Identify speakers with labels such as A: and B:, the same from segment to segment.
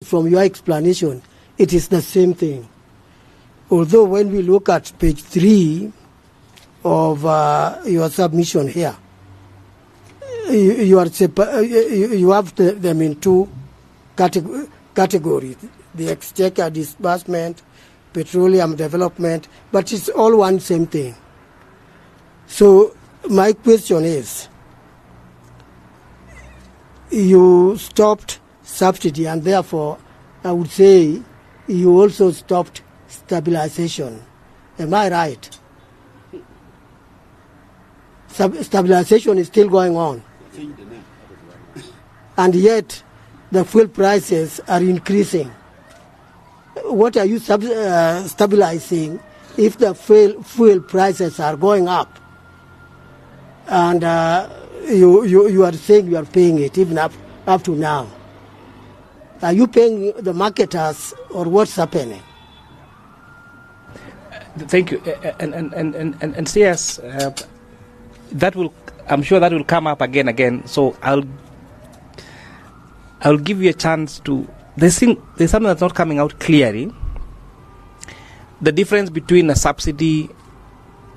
A: from your explanation, it is the same thing. Although when we look at page 3 of your submission here, you have them in two categories: the exchequer disbursement, petroleum development, but it's all one same thing. So my question is, you stopped subsidy, and therefore I would say you also stopped stabilization. Am I right? Stabilization is still going on. And yet the fuel prices are increasing. What are you stabilizing if the fuel prices are going up? And you are saying you are paying it even up to now. Are you paying the marketers, or what's happening?
B: Thank you. And CS, that will, I'm sure that will come up again. So I'll give you a chance to. There's something that's not coming out clearly. The difference between a subsidy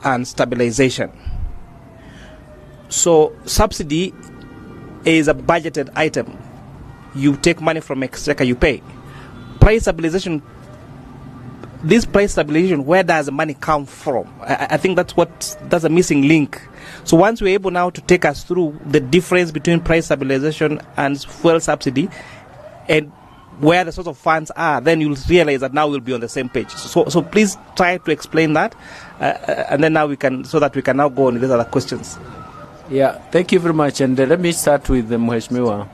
B: and stabilization. So subsidy is a budgeted item. You take money from exchequer, you pay. Price stabilization. This price stabilization, where does the money come from? I think that's a missing link. So once we're able now to take us through the difference between price stabilization and fuel subsidy, and where the source of funds are, then you'll realize that now we'll be on the same page. So please try to explain that, and then now we can now go on with other questions.
C: Yeah, thank you very much. And let me start with the Mheshimiwa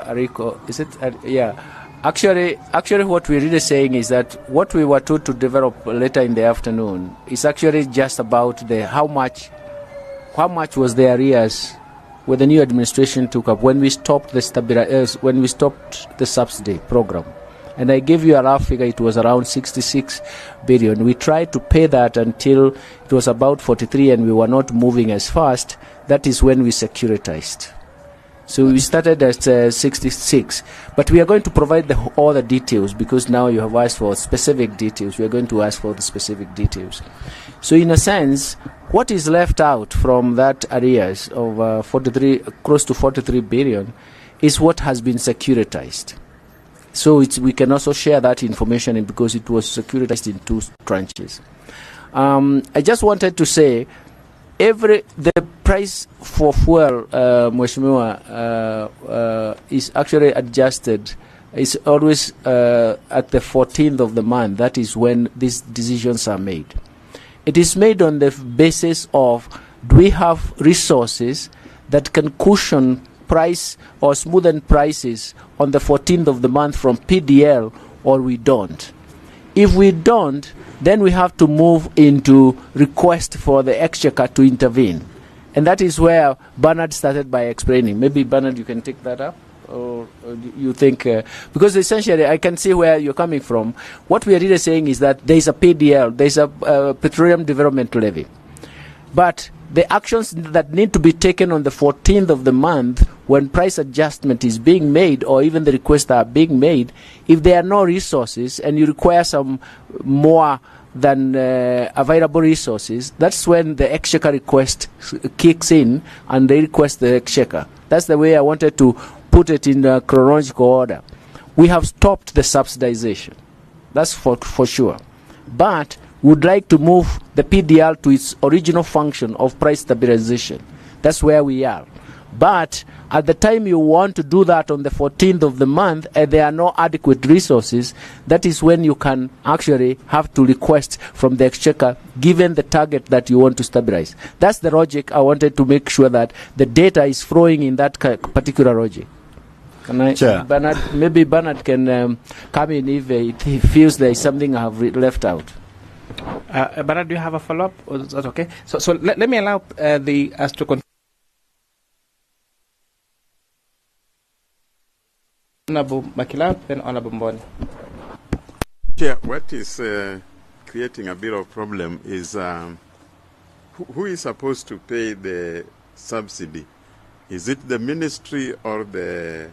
C: Ariko. Is it? Yeah. Actually, what we're really saying is that what we were told to develop later in the afternoon is actually just about how much was the arrears when the new administration took up when we stopped the subsidy program. And I gave you a rough figure. It was around 66 billion. We tried to pay that until it was about 43, and we were not moving as fast. That is when we securitized. So we started at 66, but we are going to provide all the details, because now you have asked for specific details. We are going to ask for the specific details. So in a sense, what is left out from that arrears of close to 43 billion is what has been securitized. So we can also share that information because it was securitized in two tranches. I just wanted to say, the price for fuel, Mheshimiwa, is actually adjusted. It's always at the 14th of the month. That is when these decisions are made. It is made on the basis of, do we have resources that can cushion price or smoothen prices on the 14th of the month from PDL, or we don't. If we don't, then we have to move into request for the exchequer to intervene. And that is where Bernard started by explaining. Maybe, Bernard, you can take that up? Or you think, because essentially I can see where you're coming from. What we are really saying is that there is a PDL, there is a petroleum development levy. But the actions that need to be taken on the 14th of the month, when price adjustment is being made, or even the requests are being made, if there are no resources and you require some more than available resources, that's when the exchequer request kicks in and they request the exchequer. That's the way I wanted to put it in chronological order. We have stopped the subsidization. That's for sure. But would like to move the PDL to its original function of price stabilization. That's where we are. But at the time you want to do that on the 14th of the month and there are no adequate resources, that is when you can actually have to request from the exchequer, given the target that you want to stabilize. That's the logic. I wanted to make sure that the data is flowing in that particular logic. Can I, Bernard, maybe Bernard can come in if he feels there is something I have left out.
B: Bernard, do you have a follow-up? Or is that okay? So let me allow us to continue. Honorable Makila, then Honorable Mboni.
D: Yeah, what is creating a bit of problem is who is supposed to pay the subsidy? Is it the ministry or the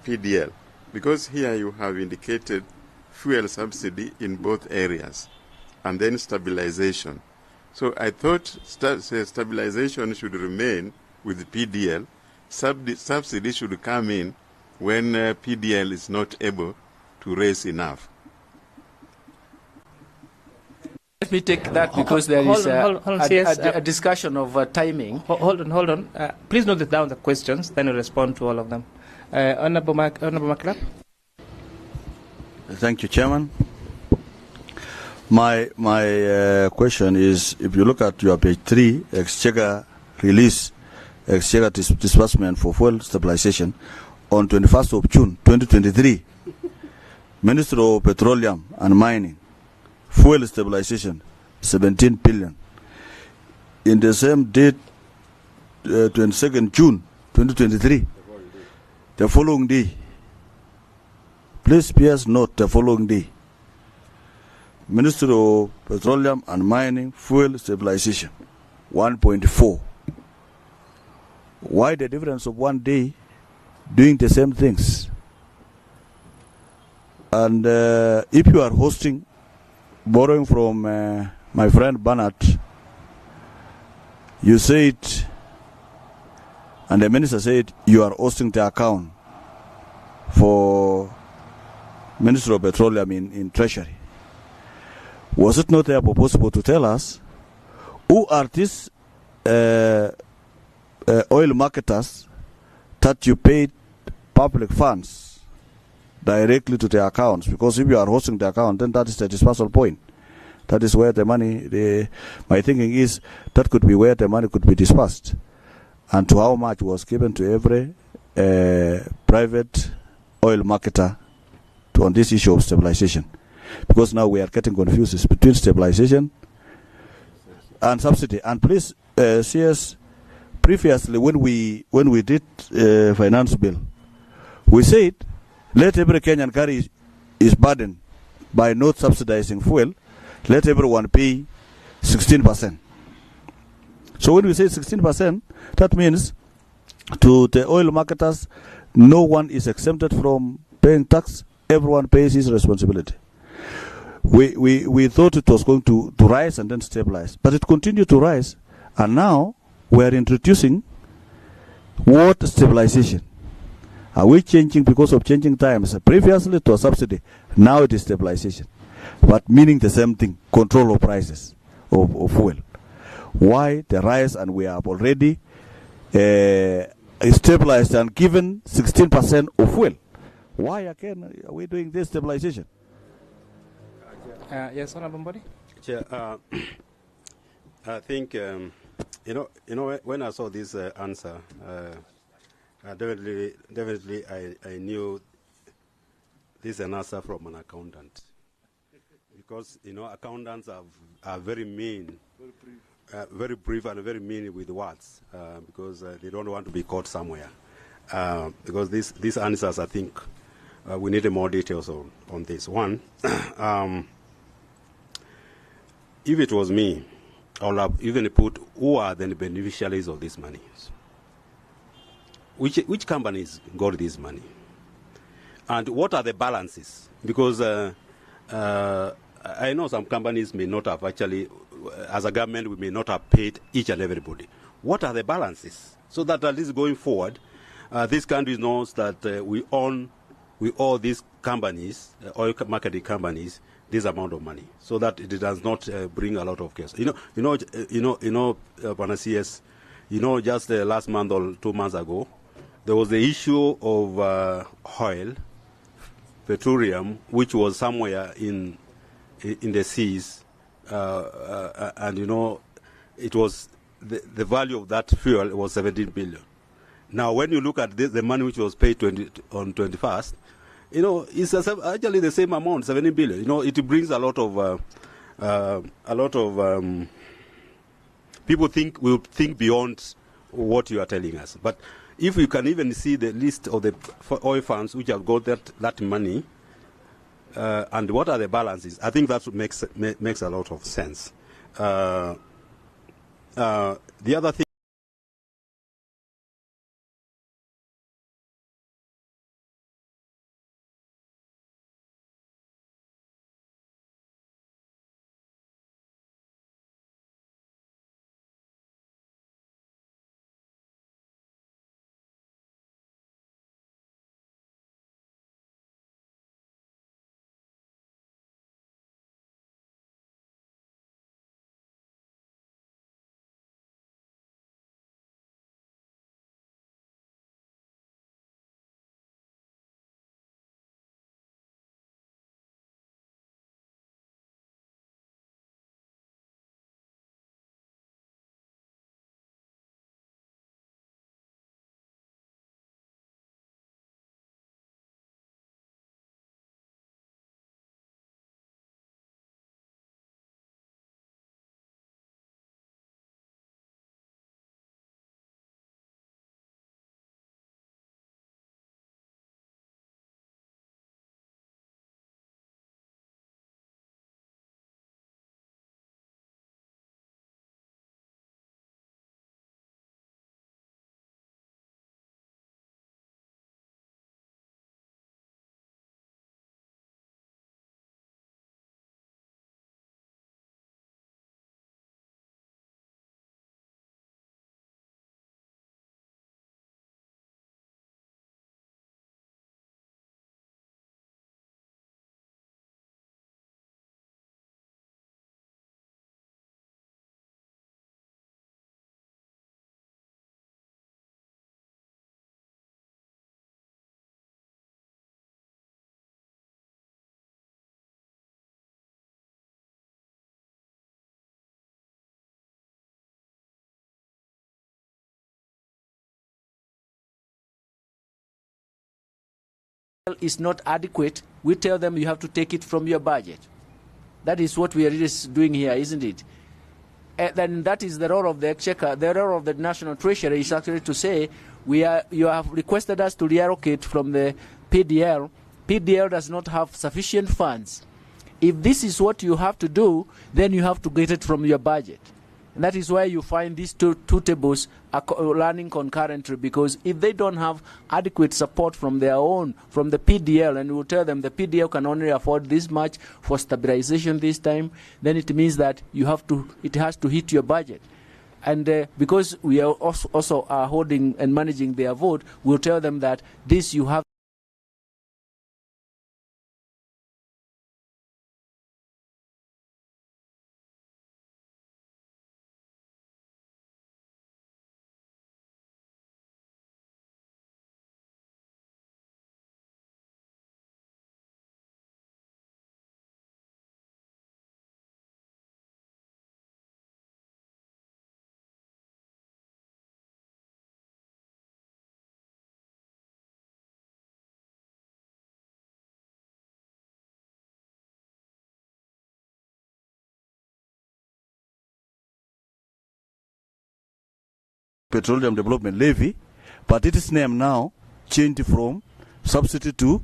D: PDL? because here you have indicated fuel subsidy in both areas, and then stabilization. So I thought stabilization should remain with PDL. Subsidy should come in when PDL is not able to raise enough.
C: Let me take that because there is a discussion of timing.
B: Hold on. Please note down the questions, then we'll respond to all of them. Honorable Makila.
E: Thank you, Chairman. My question is, if you look at your page 3, Exchequer release, Exchequer disbursement for fuel stabilization on 21st of June 2023, Minister of Petroleum and Mining, fuel stabilization, 17 billion. In the same date, 22nd June 2023, the following day, please PS note the following day, Minister of Petroleum and Mining, fuel stabilization, 1.4. Why the difference of one day doing the same things? And if you are hosting, borrowing from my friend Bernard, you said, and the minister said, you are hosting the account for Minister of Petroleum in Treasury. Was it not possible to tell us who are these oil marketers that you paid public funds directly to their accounts? Because if you are hosting the account, then that is the dispersal point. That is where the money, my thinking is, that could be where the money could be dispersed. And to how much was given to every private oil marketer on this issue of stabilization. Because now we are getting confused between stabilization and subsidy. And please, CS, previously when we did finance bill, we said, let every Kenyan carry his burden by not subsidizing fuel. Let everyone pay 16%. So when we say 16%, that means to the oil marketers, no one is exempted from paying tax. Everyone pays his responsibility. We thought it was going to rise and then stabilize, but it continued to rise, and now we are introducing what stabilization. Are we changing because of changing times? Previously it was subsidy, now it is stabilization, but meaning the same thing, control of prices of fuel. Why the rise, and we have already stabilized and given 16% of fuel? Why again are we doing this stabilization?
B: Yes, Honorable Body.
F: Chair, I think when I saw this answer, definitely I knew this is an answer from an accountant, because accountants are very mean, very brief and very mean with words, because they don't want to be caught somewhere. Because these answers, I think we need more details on this one. If it was me, I would have even put who are the beneficiaries of this money. Which companies got this money? And what are the balances? Because I know some companies may not have actually, as a government, we may not have paid each and everybody. What are the balances? So that at least going forward, this country knows that we owe these companies, oil marketing companies, this amount of money, so that it does not bring a lot of chaos. Panasias, just last month or 2 months ago, there was the issue of oil, petroleum, which was somewhere in the seas, and it was the value of that fuel was 17 billion. Now, when you look at the money which was paid on 21st, it's actually the same amount, 17 billion. It brings a lot of people will think beyond what you are telling us. But if you can even see the list of the oil funds which have got that money, and what are the balances, I think that makes a lot of sense. The other thing.
C: is not adequate, we tell them you have to take it from your budget. That is what we are really doing here, isn't it? And then that is the role of the Exchequer. The role of the National Treasury is actually to say, you have requested us to reallocate from the PDL. PDL does not have sufficient funds. If this is what you have to do, then you have to get it from your budget. And that is why you find these two tables are running concurrently, because if they don't have adequate support from their own, from the PDL, and we tell them the PDL can only afford this much for stabilization this time, then it means that it has to hit your budget. And because we are also are holding and managing their vote, we'll tell them that this you have.
E: Petroleum Development Levy, but its name now changed from subsidy to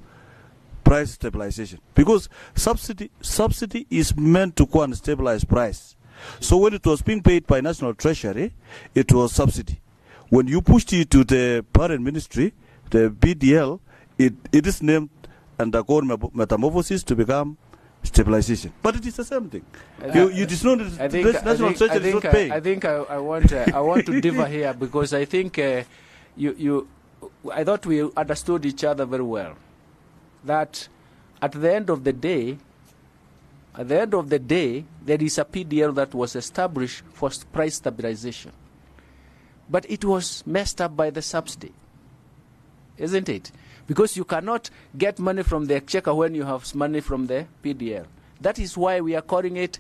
E: price stabilization, because subsidy is meant to go and stabilize price. So when it was being paid by National Treasury, it was subsidy. When you pushed it to the parent ministry, the BDL, it is named undergone metamorphosis to become stabilization. But it is the same thing. You just know that National Treasury is not paying.
C: I think I want to differ here, because I think I thought we understood each other very well. That at the end of the day, there is a PDL that was established for price stabilization. But it was messed up by the subsidy, isn't it? Because you cannot get money from the Exchequer when you have money from the PDL. That is why we are calling it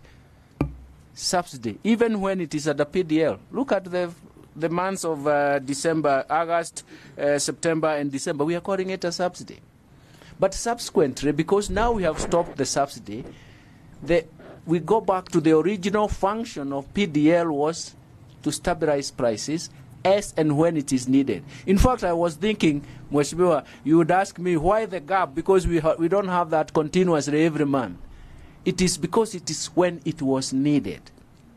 C: subsidy, even when it is at the PDL. Look at the months of December, August, September, and December. We are calling it a subsidy. But subsequently, because now we have stopped the subsidy, we go back to the original function of PDL was to stabilize prices as and when it is needed. In fact, I was thinking, Mheshimiwa, you would ask me why the gap, because we don't have that continuously every month. It is because it is when it was needed.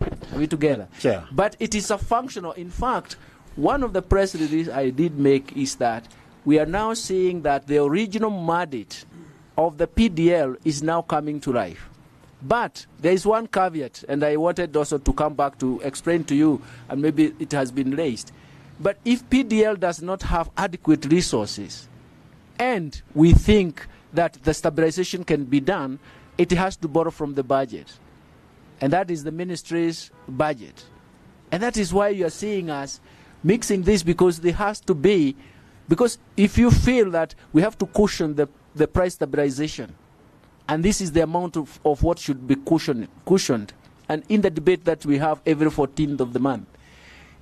C: Are we together?
G: Sure.
C: But it is a functional. In fact, one of the press releases I did make is that we are now seeing that the original mandate of the PDL is now coming to life. But there is one caveat, and I wanted also to come back to explain to you, and maybe it has been raised. But if PDL does not have adequate resources, and we think that the stabilization can be done, it has to borrow from the budget. And that is the ministry's budget. And that is why you are seeing us mixing this, because there has to be, because if you feel that we have to cushion the price stabilization, and this is the amount of what should be cushioned, and in the debate that we have every 14th of the month,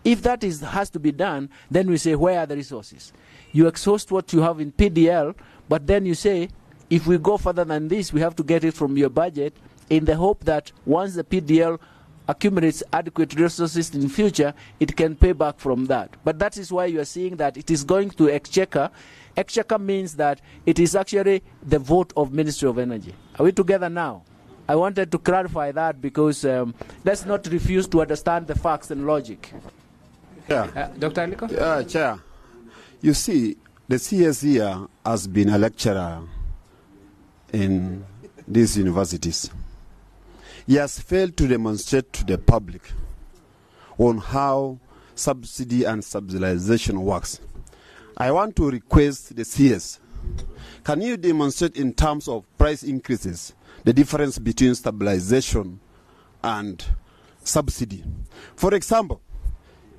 C: if that has to be done, then we say, where are the resources? You exhaust what you have in PDL, but then you say, if we go further than this, we have to get it from your budget, in the hope that once the PDL accumulates adequate resources in future, it can pay back from that. But that is why you are seeing that it is going to Exchequer. Exchequer means that it is actually the vote of Ministry of Energy. Are we together now? I wanted to clarify that, because let's not refuse to understand the facts and logic.
G: Yeah.
C: Dr. Aliko?
G: Chair, you see, the CS here has been a lecturer in these universities. He has failed to demonstrate to the public on how subsidy and stabilization works. I want to request the CS, can you demonstrate in terms of price increases the difference between stabilization and subsidy? For example,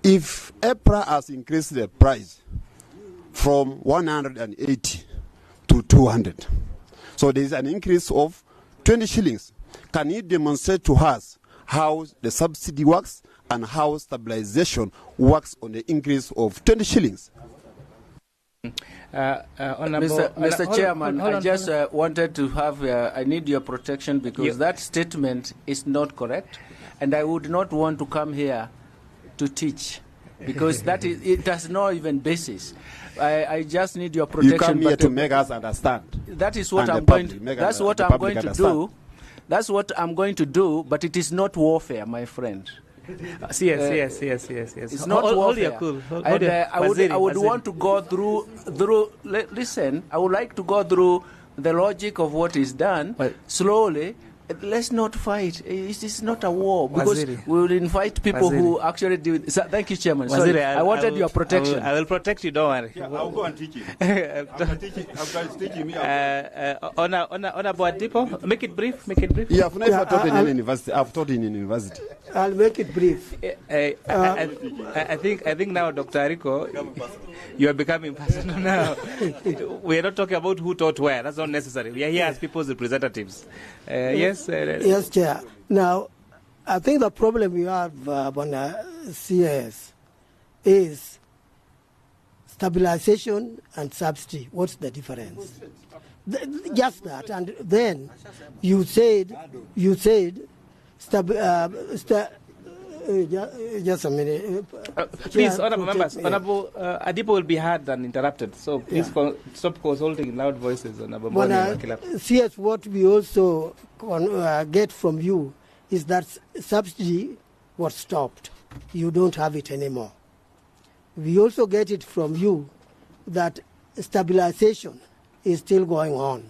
G: if EPRA has increased the price from 180 to 200, so there is an increase of 20 shillings. Can you demonstrate to us how the subsidy works and how stabilization works on the increase of 20 shillings?
C: Mr. Chairman, I just wanted to have, I need your protection because that statement is not correct, and I would not want to come here to teach because it has no even basis. I just need your protection.
G: You come here to make us understand.
C: That is what I'm going to. That's what I'm going to do. That's what I'm going to do. But it is not warfare, my friend.
B: Yes.
C: It's not warfare.
B: Cool.
C: I would want to go through. Listen, I would like to go through the logic of what is done slowly. Let's not fight. It is not a war because we will invite people who actually do it. So, thank you, Chairman. Sorry, I wanted your protection.
B: I will protect you. Don't worry.
F: Yeah, I'll go and teach you. I'm teaching me.
B: Honorable Adipo, make it brief.
G: You have never taught in any university. I've taught in university.
A: I'll make it brief.
B: I think now, Dr. Ariko, you are becoming personal now. We are not talking about who taught where. That's not necessary. We are here as people's representatives. Yes.
A: Yes, Chair. Now, I think the problem we have on CS is stabilization and subsidy. What's the difference? Just that. And then you said, just a minute.
B: Please, honorable members, Honorable Adipo will be heard and interrupted. So please stop consulting in loud voices.
A: CS, what we also get from you is that subsidy was stopped. You don't have it anymore. We also get it from you that stabilization is still going on.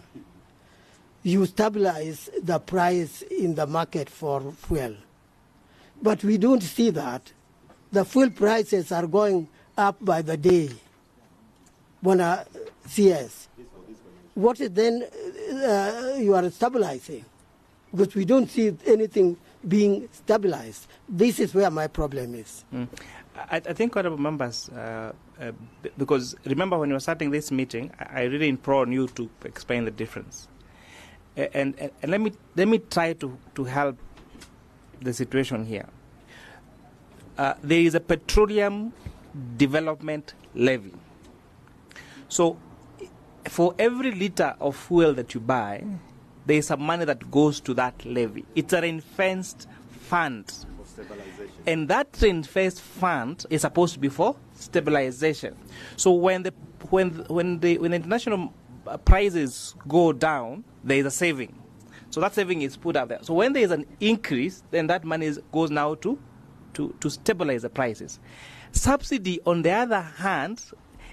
A: You stabilize the price in the market for fuel. But we don't see that. The fuel prices are going up by the day. CS. What is then you are stabilizing? Because we don't see anything being stabilized. This is where my problem is.
B: I think, honorable members, because remember when you were starting this meeting, I really implore you to explain the difference. And let me try to help the situation here. There is a petroleum development levy. So for every liter of fuel that you buy, there is some money that goes to that levy. It's a ring-fenced fund. And that ring-fenced fund is supposed to be for stabilization. So when the international prices go down, there is a saving. So that saving is put out there. So when there is an increase, then that money goes now to stabilize the prices. Subsidy, on the other hand,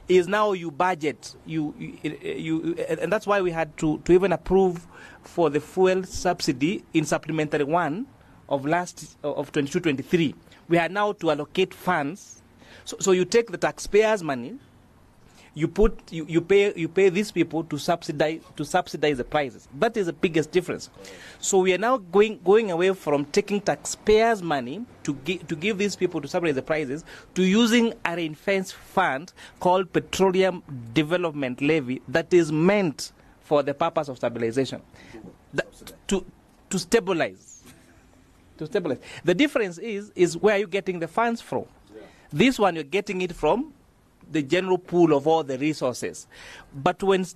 B: is now you budget. And that's why we had to even approve for the fuel subsidy in supplementary 1 of 22-23. We are now to allocate funds. So you take the taxpayers' money, you pay these people to subsidize the prices. That is the biggest difference. So we are now going away from taking taxpayers' money to give these people to subsidize the prices to using a ring-fenced fund called Petroleum Development Levy that is meant for the purpose of stabilization, to stabilize. The difference is where are you getting the funds from? This one you're getting it from the general pool of all the resources. But when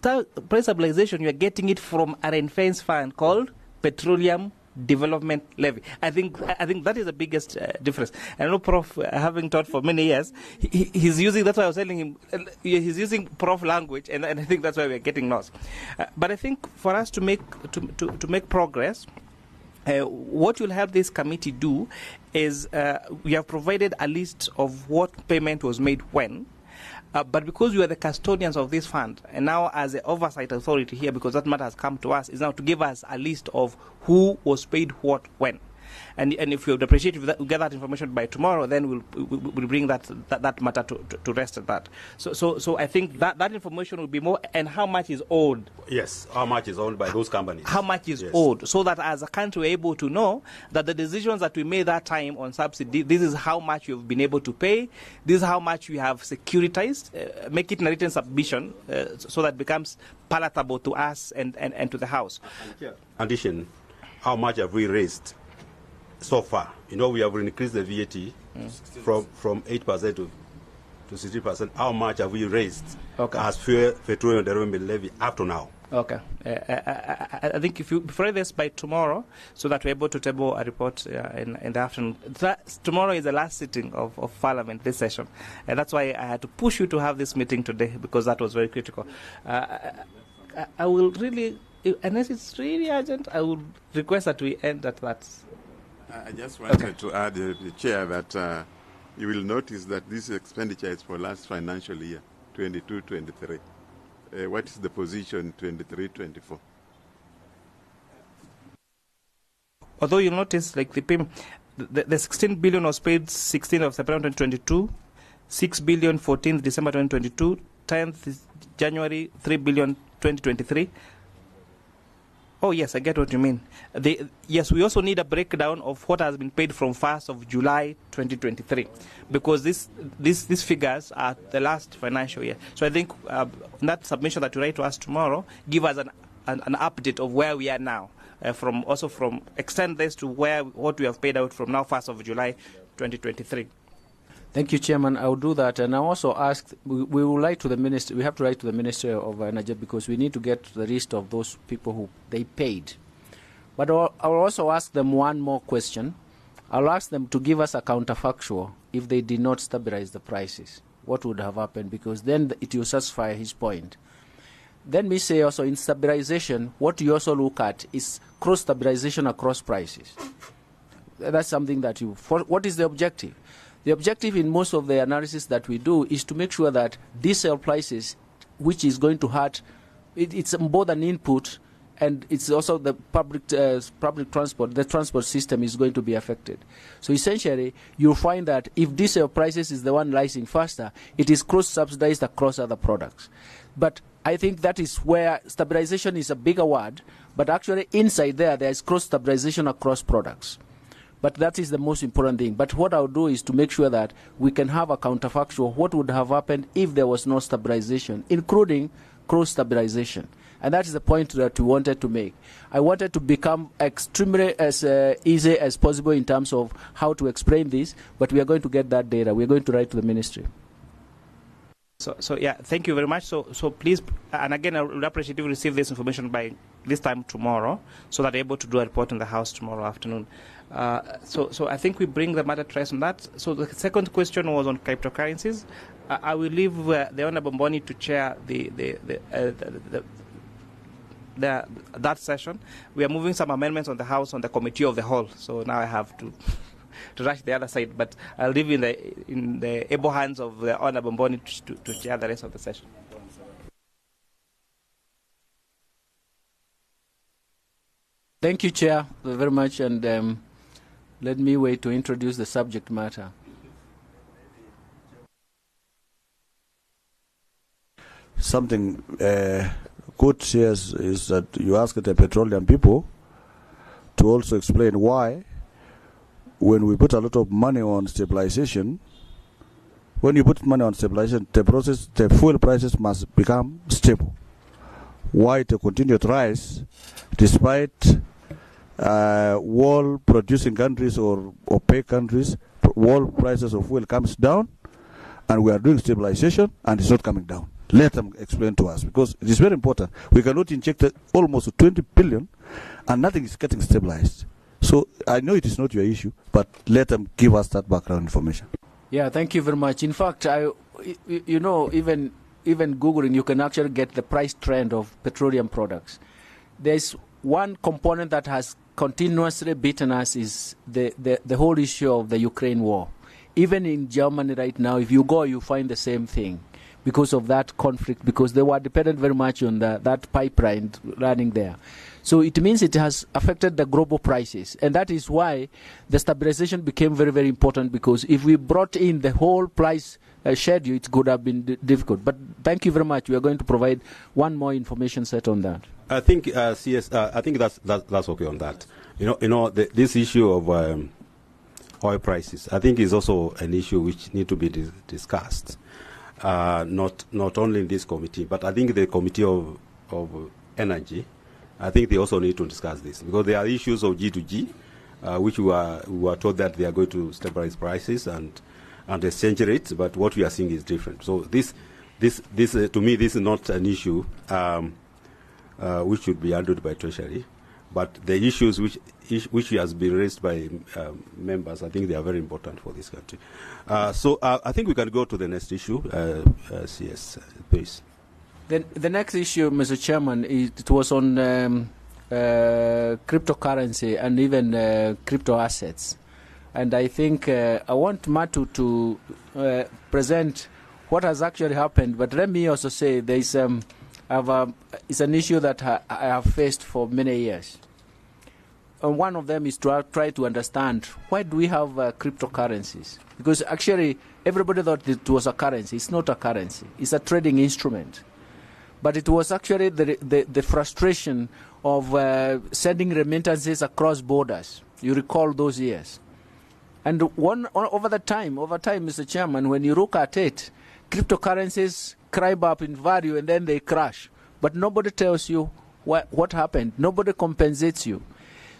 B: price stabilization, you're getting it from a ring-fenced fund called Petroleum Development Levy. I think that is the biggest difference. And I know Prof, having taught for many years, he's using, that's why I was telling him, he's using Prof language, and I think that's why we're getting lost. But I think for us to make progress, what will help this committee do is we have provided a list of what payment was made when. But because we are the custodians of this fund, and now as the oversight authority here, because that matter has come to us, is now to give us a list of who was paid what when. And if you would appreciate if we get that information by tomorrow, then we'll bring that matter to rest at that. So I think that information will be more, and how much is owed.
F: Yes, how much is owed by those companies.
B: How much is owed, so that as a country we're able to know that the decisions that we made that time on subsidy, this is how much you've been able to pay, this is how much we have securitized, make it in a written submission so that it becomes palatable to us and to the House.
F: In addition, how much have we raised so far? We have increased the VAT from 8% to to 60%. How much have we raised
B: Okay.
F: as petroleum derivatives levy up to now?
B: Okay. I think if you pray this by tomorrow, so that we're able to table a report in the afternoon. Tomorrow is the last sitting of Parliament, this session. And that's why I had to push you to have this meeting today, because that was very critical. I will really, unless it's really urgent, I would request that we end at that.
D: I just wanted to add, the Chair, that you will notice that this expenditure is for last financial year, 22-23. What is the position 23-24?
B: Although you'll notice, like the 16 billion was paid 16th of September 2022, 6 billion 14th December 2022, 10th January 3 billion 2023. Oh yes, I get what you mean. Yes, we also need a breakdown of what has been paid from 1st of July 2023, because these figures are the last financial year. So I think that submission that you write to us tomorrow give us an update of where we are now, from extend this to what we have paid out from now 1st of July 2023.
C: Thank you, Chairman. I will do that. And I also asked, we will write to the Minister, we have to write to the Ministry of Energy, because we need to get the list of those people who they paid. But I will also ask them one more question. I'll ask them to give us a counterfactual if they did not stabilize the prices. What would have happened? Because then it will satisfy his point. Then we say also in stabilization, what you also look at is cross-stabilization across prices. That's something that what is the objective? The objective in most of the analysis that we do is to make sure that diesel prices, which is going to hurt, it's both an input and it's also the public transport, the transport system is going to be affected. So essentially, you'll find that if diesel prices is the one rising faster, it is cross-subsidized across other products. But I think that is where stabilization is a bigger word, but actually inside there is cross-stabilization across products. But that is the most important thing. But what I'll do is to make sure that we can have a counterfactual. What would have happened if there was no stabilization, including cross-stabilization? And that is the point that we wanted to make. I wanted to become extremely as easy as possible in terms of how to explain this, but we are going to get that data. We are going to write to the ministry.
B: So yeah, thank you very much. So please, and again, I would appreciate if you receive this information by this time tomorrow, so that you're able to do a report in the House tomorrow afternoon. So I think we bring the matter to rest on that. So the second question was on cryptocurrencies. I will leave the Honourable Mboni to chair that session. We are moving some amendments on the House on the Committee of the Whole. So now I have to rush the other side, but I'll leave in the able hands of the Honourable Mboni to chair the rest of the session.
C: Thank you, Chair, very much, and let me wait to introduce the subject matter.
E: Something good here is that you ask the petroleum people to also explain why, when we put a lot of money on stabilization, when you put money on stabilization, the fuel prices must become stable. Why the continued rise, despite world producing countries or OPEC countries, world prices of fuel comes down, and we are doing stabilization, and it's not coming down. Let them explain to us, because it is very important. We cannot inject almost 20 billion, and nothing is getting stabilized. So I know it is not your issue, but let them give us that background information.
C: Yeah, thank you very much. In fact, you know, even Googling, you can actually get the price trend of petroleum products. There's one component that has continuously beaten us is the whole issue of the Ukraine war. Even in Germany right now, if you go, you find the same thing because of that conflict, because they were dependent very much on that pipeline running there. So it means it has affected the global prices. And that is why the stabilization became very, very important, because if we brought in the whole price schedule, it could have been difficult. But thank you very much. We are going to provide one more information set on that.
F: I think, I think that's okay on that. This issue of oil prices, I think is also an issue which need to be discussed. Not only in this committee, but I think the Committee of Energy, I think they also need to discuss this, because there are issues of G2G, which we were told that they are going to stabilize prices, and and exchange rates, but what we are seeing is different. So this to me, this is not an issue which should be handled by Treasury, but the issues which has been raised by members, I think they are very important for this country. So I think we can go to the next issue. CS, please.
C: The next issue, Mr. Chairman, it was on cryptocurrency and even crypto assets. And I think I want Matu to present what has actually happened. But let me also say there is it's an issue that I have faced for many years. And one of them is to try to understand why do we have cryptocurrencies? Because actually everybody thought it was a currency. It's not a currency. It's a trading instrument. But it was actually the frustration of sending remittances across borders. You recall those years. And over time, Mr. Chairman, when you look at it, cryptocurrencies climb up in value and then they crash. But nobody tells you what happened. Nobody compensates you.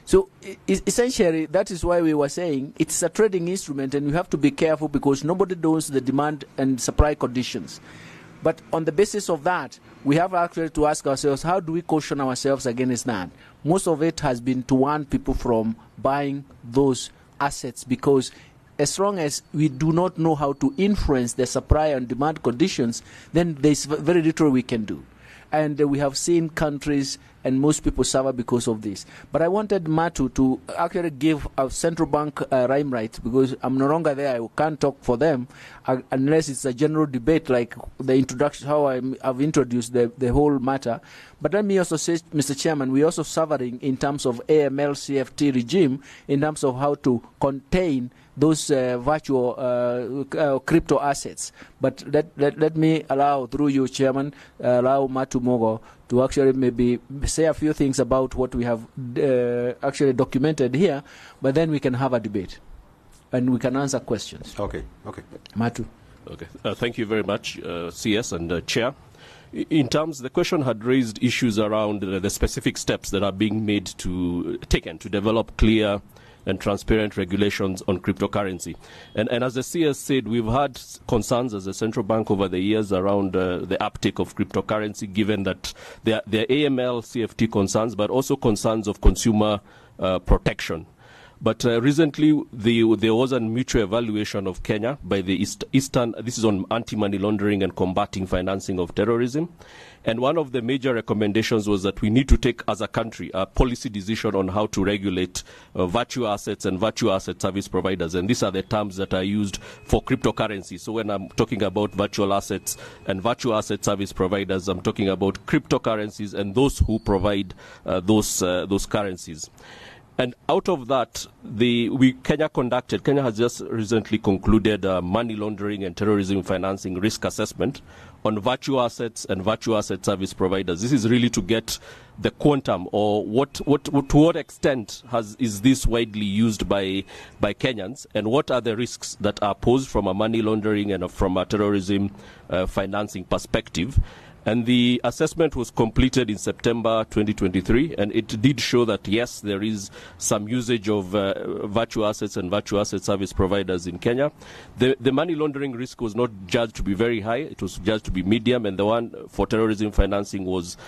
C: So essentially, that is why we were saying it's a trading instrument and you have to be careful because nobody knows the demand and supply conditions. But on the basis of that, we have actually to ask ourselves, how do we caution ourselves against that? Most of it has been to warn people from buying those assets because as long as we do not know how to influence the supply and demand conditions, then there's very little we can do. And we have seen countries and most people suffer because of this. But I wanted Matu to actually give a central bank rhyme right because I'm no longer there. I can't talk for them unless it's a general debate like the introduction, how I've introduced the whole matter. But let me also say, Mr. Chairman, we're also suffering in terms of AML CFT regime in terms of how to contain those virtual crypto assets. But let me allow, through you, Chairman, allow Matu Mogo to actually maybe say a few things about what we have actually documented here, but then we can have a debate and we can answer questions.
F: Okay.
C: Matu.
H: Okay. Thank you very much, CS and Chair. In terms, the question had raised issues around the specific steps that are being taken to develop clear and transparent regulations on cryptocurrency. And as the CS said, we've had concerns as a central bank over the years around the uptake of cryptocurrency, given that there are AML, CFT concerns, but also concerns of consumer protection. But recently, there was a mutual evaluation of Kenya by the Eastern, this is on anti-money laundering and combating financing of terrorism. And one of the major recommendations was that we need to take, as a country, a policy decision on how to regulate virtual assets and virtual asset service providers. And these are the terms that are used for cryptocurrency. So when I'm talking about virtual assets and virtual asset service providers, I'm talking about cryptocurrencies and those who provide those currencies. And out of that, Kenya has just recently concluded a money laundering and terrorism financing risk assessment on virtual assets and virtual asset service providers. This is really to get the quantum or to what extent is this widely used by Kenyans, and what are the risks that are posed from a money laundering and from a terrorism financing perspective. And the assessment was completed in September 2023, and it did show that, yes, there is some usage of virtual assets and virtual asset service providers in Kenya. The money laundering risk was not judged to be very high. It was judged to be medium, and the one for terrorism financing was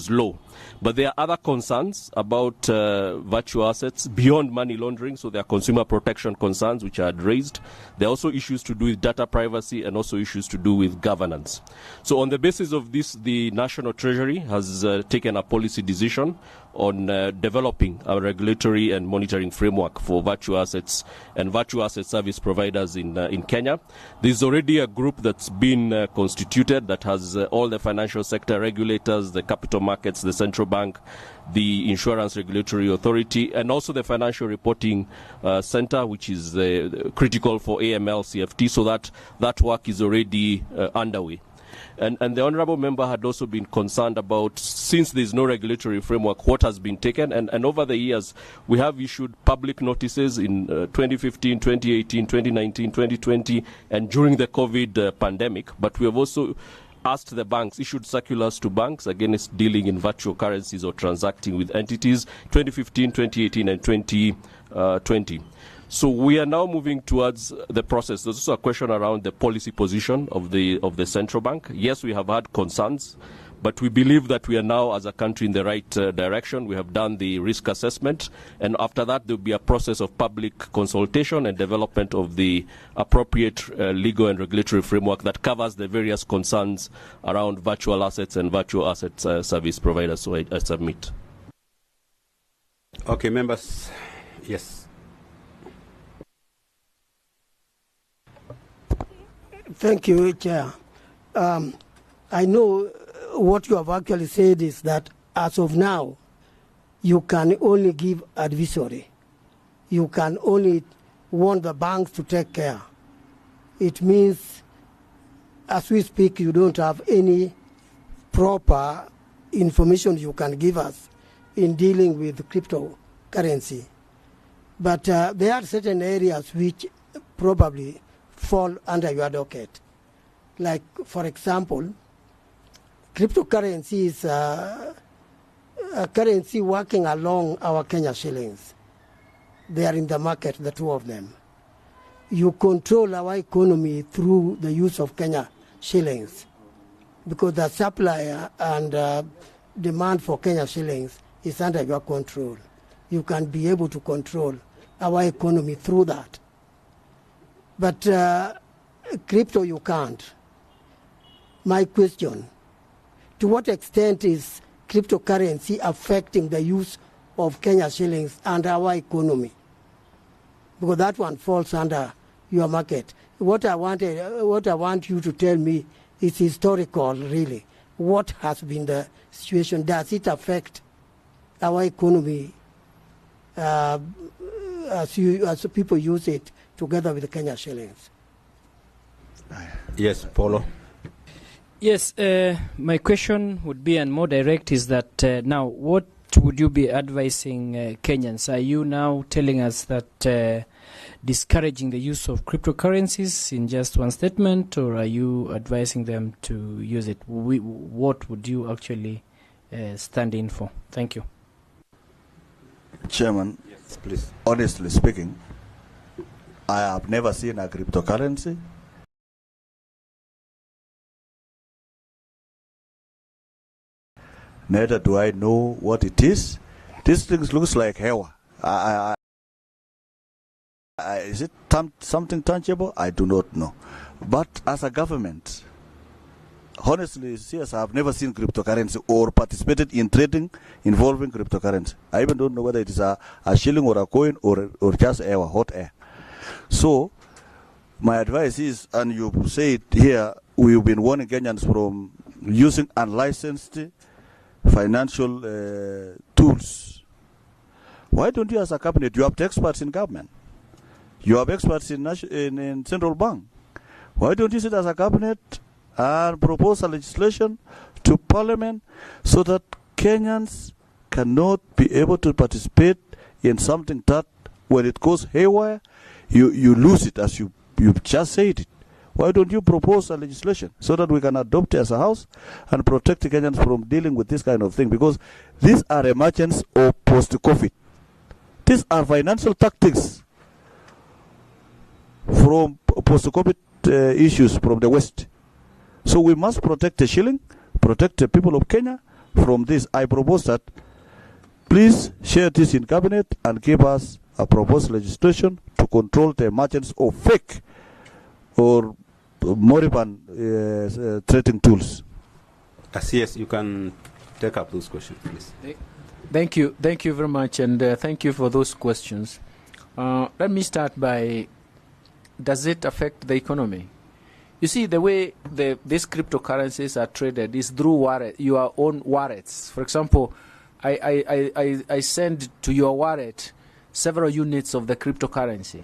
H: low. But there are other concerns about virtual assets beyond money laundering, so there are consumer protection concerns which are raised. There are also issues to do with data privacy and also issues to do with governance. So on the basis of this, the National Treasury has taken a policy decision on developing a regulatory and monitoring framework for virtual assets and virtual asset service providers in Kenya. There's already a group that's been constituted that has all the financial sector regulators, the capital markets, the central bank, the Insurance Regulatory Authority, and also the Financial Reporting Center, which is critical for AML CFT, so that work is already underway. And the Honourable Member had also been concerned about, since there is no regulatory framework, what has been taken. And over the years, we have issued public notices in 2015, 2018, 2019, 2020, and during the COVID pandemic. But we have also asked the banks, issued circulars to banks against dealing in virtual currencies or transacting with entities, 2015, 2018, and 2020. So we are now moving towards the process. There's also a question around the policy position of the central bank. Yes, we have had concerns, but we believe that we are now, as a country, in the right direction. We have done the risk assessment, and after that, there will be a process of public consultation and development of the appropriate legal and regulatory framework that covers the various concerns around virtual assets and virtual assets service providers. So I submit.
F: Okay, members. Yes.
A: Thank you, Chair. I know what you have actually said is that as of now, you can only give advisory. You can only want the banks to take care. It means, as we speak, you don't have any proper information you can give us in dealing with cryptocurrency. But there are certain areas which probably fall under your docket. Like, for example, cryptocurrency is a currency working along our Kenya shillings. They are in the market, the two of them. You control our economy through the use of Kenya shillings, because the supply and demand for Kenya shillings is under your control. You can be able to control our economy through that. But crypto you can't. My question, to what extent is cryptocurrency affecting the use of Kenya shillings and our economy? Because that one falls under your market. What I want you to tell me is historical, really. What has been the situation? Does it affect our economy as people use it together with the Kenya shillings?
F: Yes, Paulo.
I: Yes, my question would be, and more direct, is that now what would you be advising Kenyans? Are you now telling us that discouraging the use of cryptocurrencies in just one statement, or are you advising them to use it? What would you actually stand in for? Thank you.
E: Chairman,
F: Yes, please.
E: honestly speaking, I have never seen a cryptocurrency. Neither do I know what it is. This thing looks like hewa. Is it something tangible? I do not know. But as a government, honestly, yes, I have never seen cryptocurrency or participated in trading involving cryptocurrency. I even don't know whether it is a shilling or a coin or just air, hot air. So, my advice is, and you say it here, we've been warning Kenyans from using unlicensed financial tools. Why don't you, as a cabinet, you have experts in government, you have experts in central bank. Why don't you sit as a cabinet and propose a legislation to Parliament so that Kenyans cannot be able to participate in something that, when it goes haywire, you lose it, as you've just said it. Why don't you propose a legislation so that we can adopt it as a house and protect the Kenyans from dealing with this kind of thing? Because these are emergence of post-COVID. These are financial tactics from post-COVID issues from the West. So we must protect the shilling, protect the people of Kenya from this. I propose that please share this in cabinet and give us a proposed legislation to control the emergence of fake or moribund trading tools.
F: Yes, you can take up those questions, please.
C: Thank you very much, and thank you for those questions. Let me start by, does it affect the economy? You see, the way these cryptocurrencies are traded is through your own wallets. For example, I send to your wallet several units of the cryptocurrency.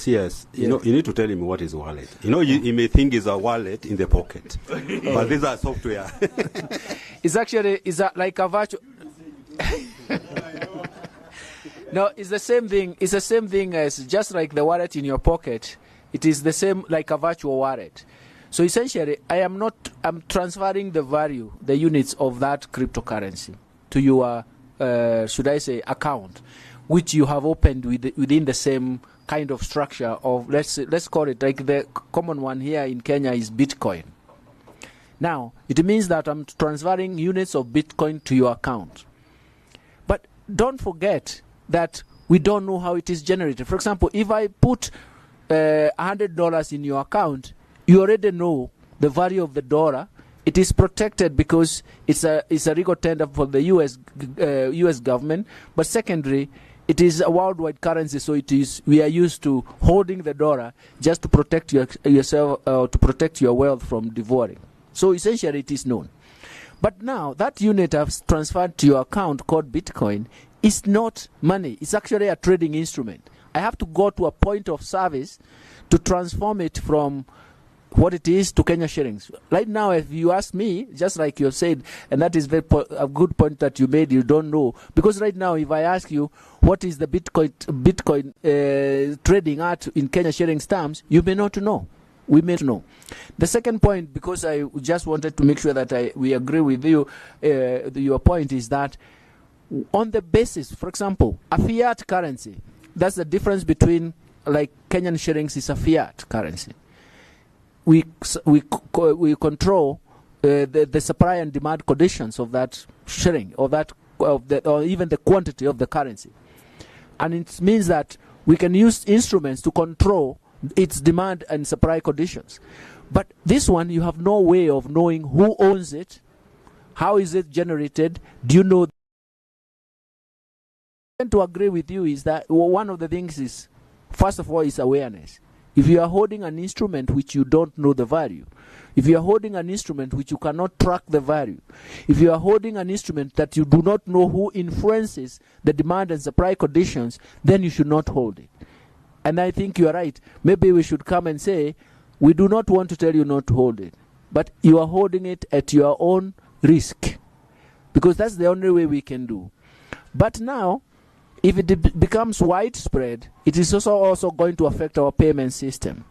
F: Yes. You know, you need to tell him what is wallet. You know, you may think it's a wallet in the pocket, but these are software.
C: It's actually like a virtual. No, it's the same thing. It's the same thing as just like the wallet in your pocket. It is the same like a virtual wallet. So essentially, I'm transferring the value, the units of that cryptocurrency to your should I say, account, which you have opened within the same kind of structure of, let's call it, like the common one here in Kenya is Bitcoin. Now, it means that I'm transferring units of Bitcoin to your account. But don't forget that we don't know how it is generated. For example, if I put $100 in your account, you already know the value of the dollar. It is protected because it's a legal tender for the U.S. government. But secondly, it is a worldwide currency, so we are used to holding the dollar just to protect yourself, to protect your wealth from devouring. So essentially, it is known. But now that unit I've transferred to your account called Bitcoin is not money. It's actually a trading instrument. I have to go to a point of service to transform it from what it is to Kenya shillings. Right now, if you ask me, just like you said, and that is a good point that you made, you don't know. Because right now, if I ask you what is the Bitcoin trading at in Kenya shillings terms, you may not know. We may not know. The second point, because I just wanted to make sure that we agree with you, your point is that on the basis, for example, a fiat currency, that's the difference between, like, Kenyan shillings is a fiat currency. We control the supply and demand conditions of that shilling, or even the quantity of the currency, and it means that we can use instruments to control its demand and supply conditions. But this one, you have no way of knowing who owns it, how is it generated. Do you know? To agree with you is that one of the things is, first of all, is awareness. If you are holding an instrument which you don't know the value, if you are holding an instrument which you cannot track the value, if you are holding an instrument that you do not know who influences the demand and supply conditions, then you should not hold it. And I think you are right. Maybe we should come and say, we do not want to tell you not to hold it, but you are holding it at your own risk, because that's the only way we can do. But now, if it becomes widespread, it is also going to affect our payment system.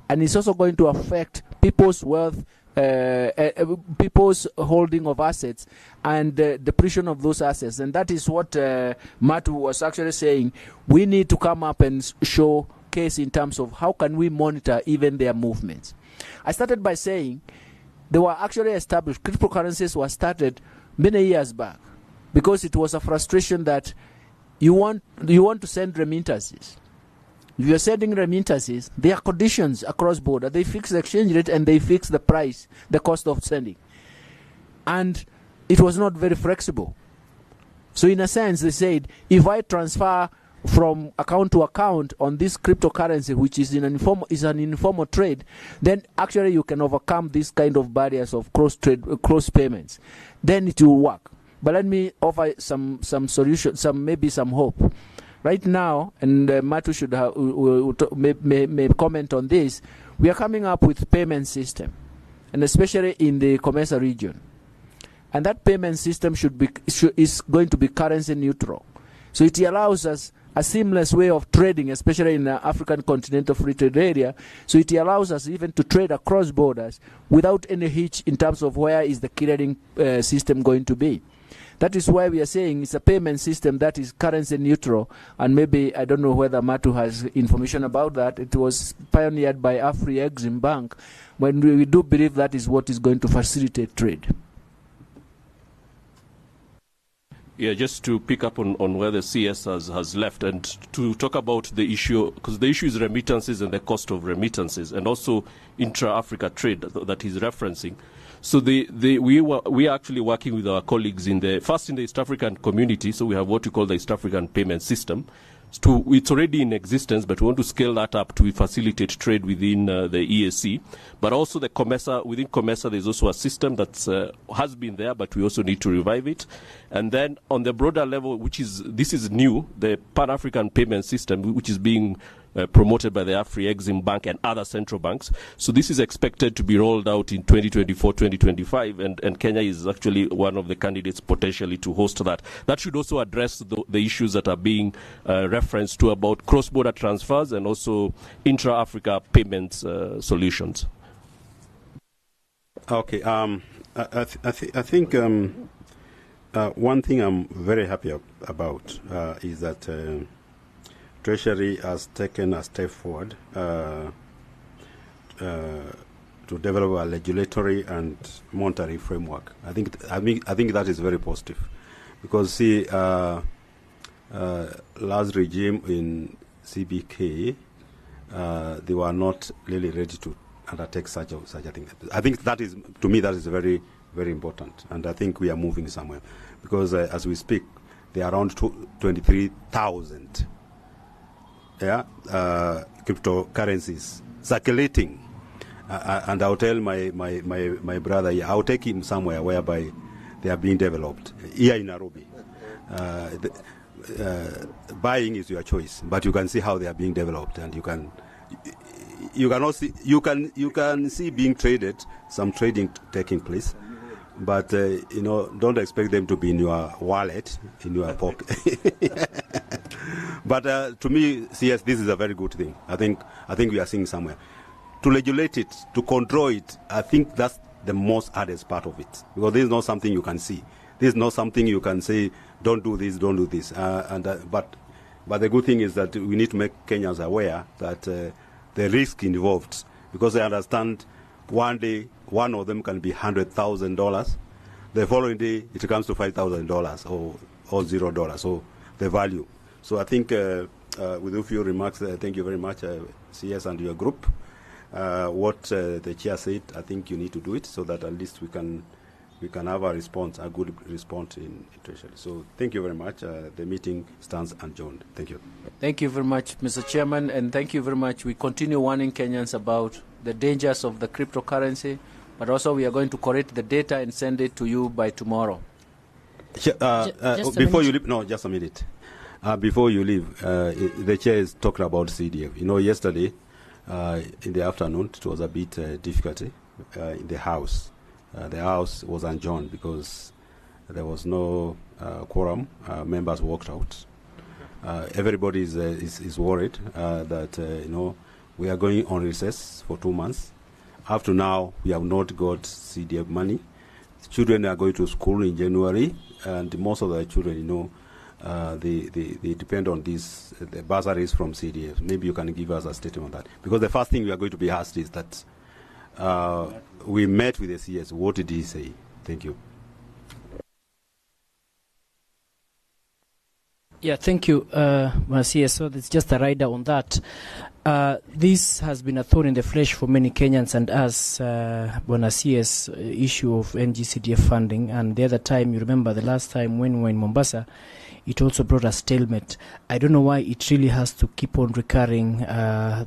C: And it's also going to affect people's wealth, people's holding of assets, and depletion of those assets. And that is what Matu was actually saying. We need to come up and showcase in terms of how can we monitor even their movements. I started by saying they were actually established. Cryptocurrencies were started many years back because it was a frustration that you want to send remittances. If you're sending remittances, there are conditions across border. They fix the exchange rate and they fix the price, the cost of sending. And it was not very flexible. So in a sense, they said, if I transfer from account to account on this cryptocurrency, which is an informal trade, then actually you can overcome this kind of barriers of cross payments. Then it will work. But let me offer some solution, maybe some hope. Right now, and Matu should may comment on this, we are coming up with payment system, and especially in the Comesa region. And that payment system is going to be currency neutral. So it allows us a seamless way of trading, especially in the African continental free trade area. So it allows us even to trade across borders without any hitch in terms of where is the clearing system going to be. That is why we are saying it's a payment system that is currency neutral, and maybe, I don't know whether Matu has information about that. It was pioneered by Afri-Exim Bank, when we do believe that is what is going to facilitate trade.
H: Yeah, just to pick up on where the CS has left, and to talk about the issue, because the issue is remittances and the cost of remittances, and also intra-Africa trade that he's referencing. So we are actually working with our colleagues in the East African community. So we have what we call the East African payment system. It's already in existence, but we want to scale that up to facilitate trade within the EAC. But also within COMESA, there's also a system that has been there, but we also need to revive it. And then on the broader level, this is new, the Pan-African payment system, which is being promoted by the Afri-Exim Bank and other central banks. So this is expected to be rolled out in 2024, 2025, and Kenya is actually one of the candidates potentially to host that. That should also address the issues that are being referenced to about cross-border transfers and also intra-Africa payments solutions.
F: Okay, I think One thing I'm very happy about is that Treasury has taken a step forward to develop a regulatory and monetary framework. I think that is very positive, because see, last regime in CBK, they were not really ready to undertake such a thing. I think that is, to me, that is very, very important, and I think we are moving somewhere, because as we speak, there are around 23,000 cryptocurrencies circulating, and I'll tell my brother, I'll take him somewhere whereby they are being developed here in Nairobi. Buying is your choice, but you can see how they are being developed, and you can see being traded, some trading taking place, but don't expect them to be in your wallet, in your pocket. But to me, yes, this is a very good thing. I think we are seeing somewhere to regulate it, to control it. I think that's the most hardest part of it, because this is not something you can see. This is not something you can say, don't do this, don't do this. But the good thing is that we need to make Kenyans aware that the risk involved, because they understand one day one of them can be $100,000, the following day it comes to $5,000 or $0. So the value. So I think with a few remarks, thank you very much, CS and your group. What the chair said, I think you need to do it so that at least we can have a response, a good response in Treasury. So thank you very much. The meeting stands adjourned. Thank you.
C: Thank you very much, Mr. Chairman, and thank you very much. We continue warning Kenyans about the dangers of the cryptocurrency, but also we are going to correct the data and send it to you by tomorrow.
F: Before you leave, no, just a minute. Before you leave, the chair is talking about CDF. Yesterday in the afternoon, it was a bit difficulty in the House. The House was adjourned because there was no quorum. Members walked out. Everybody is worried that we are going on recess for 2 months. Up to now, we have not got CDF money. Children are going to school in January, and most of the children, they depend on these the bursaries from CDF. Maybe you can give us a statement on that, because the first thing we are going to be asked is that we met with the CS. What did he say? Thank you.
I: Yeah, thank you, CS. So it's just a rider on that. This has been a thorn in the flesh for many Kenyans, and as Bwana CS issue of NGCDF funding. And the other time, you remember the last time when we were in Mombasa, it also brought a stalemate. I don't know why it really has to keep on recurring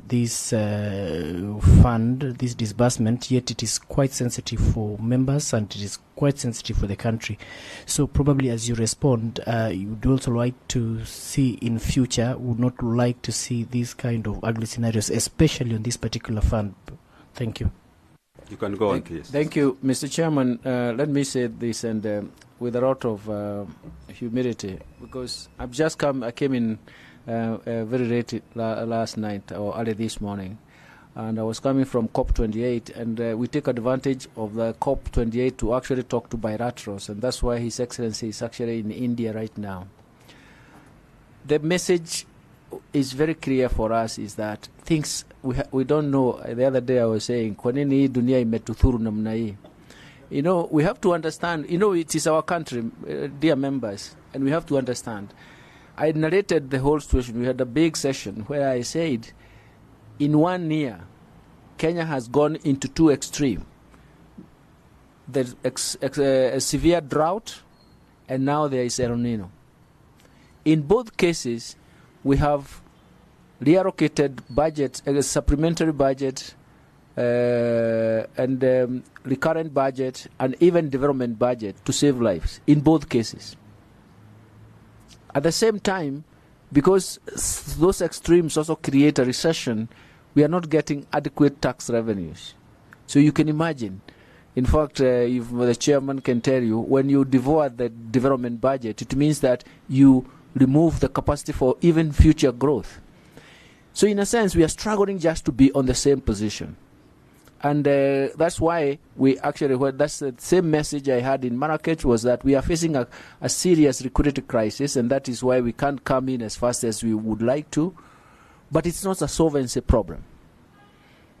I: this fund, this disbursement, yet it is quite sensitive for members and it is quite sensitive for the country. So probably as you respond, you would also like to see in future, would not like to see these kind of ugly scenarios, especially on this particular fund. Thank you.
F: You can go on, please.
C: Thank you, Mr. Chairman. Let me say this, and with a lot of humility, because I've just come. I came in very late last night or early this morning, and I was coming from COP28, and we take advantage of the COP28 to actually talk to bilaterals, and that's why His Excellency is actually in India right now. The message is very clear for us, is that things we don't know. The other day I was saying, kwa nini hii dunia imetuthuru namna hii? We have to understand, it is our country, dear members, and we have to understand. I narrated the whole situation. We had a big session where I said, in 1 year, Kenya has gone into two extremes. There's a severe drought, and now there is El Nino. In both cases, we have reallocated budgets, a supplementary budget, and recurrent budget, and even development budget to save lives in both cases. At the same time, because those extremes also create a recession, we are not getting adequate tax revenues. So you can imagine, in fact, if the chairman can tell you, when you devour the development budget, it means that you remove the capacity for even future growth. So in a sense, we are struggling just to be on the same position. And that's why we actually, that's the same message I had in Marrakech, was that we are facing a serious liquidity crisis, and that is why we can't come in as fast as we would like to. But it's not a solvency problem.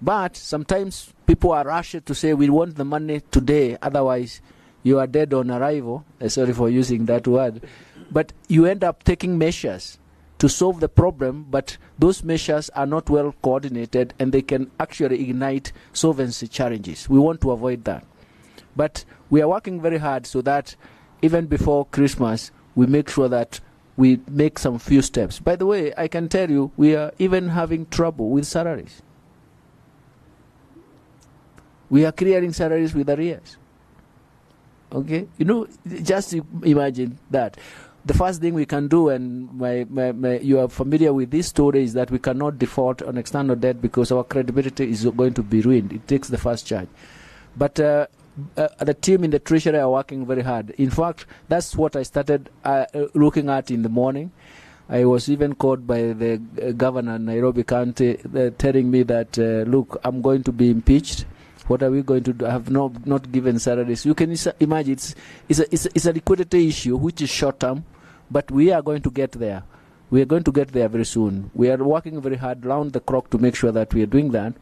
C: But sometimes people are rushed to say, we want the money today, otherwise you are dead on arrival. Sorry for using that word. But you end up taking measures to solve the problem, but those measures are not well coordinated, and they can actually ignite solvency challenges. We want to avoid that. But we are working very hard so that even before Christmas, we make sure that we make some few steps. By the way, I can tell you, we are even having trouble with salaries. We are clearing salaries with arrears. Okay? You know, just imagine that. The first thing we can do, and you are familiar with this story, is that we cannot default on external debt because our credibility is going to be ruined. It takes the first charge. But the team in the Treasury are working very hard. In fact, that's what I started looking at in the morning. I was even called by the governor in Nairobi County telling me that, look, I'm going to be impeached. What are we going to do? I have not given salaries. You can imagine it's a liquidity issue which is short term, but we are going to get there. We are going to get there very soon. We are working very hard round the clock to make sure that we are doing that.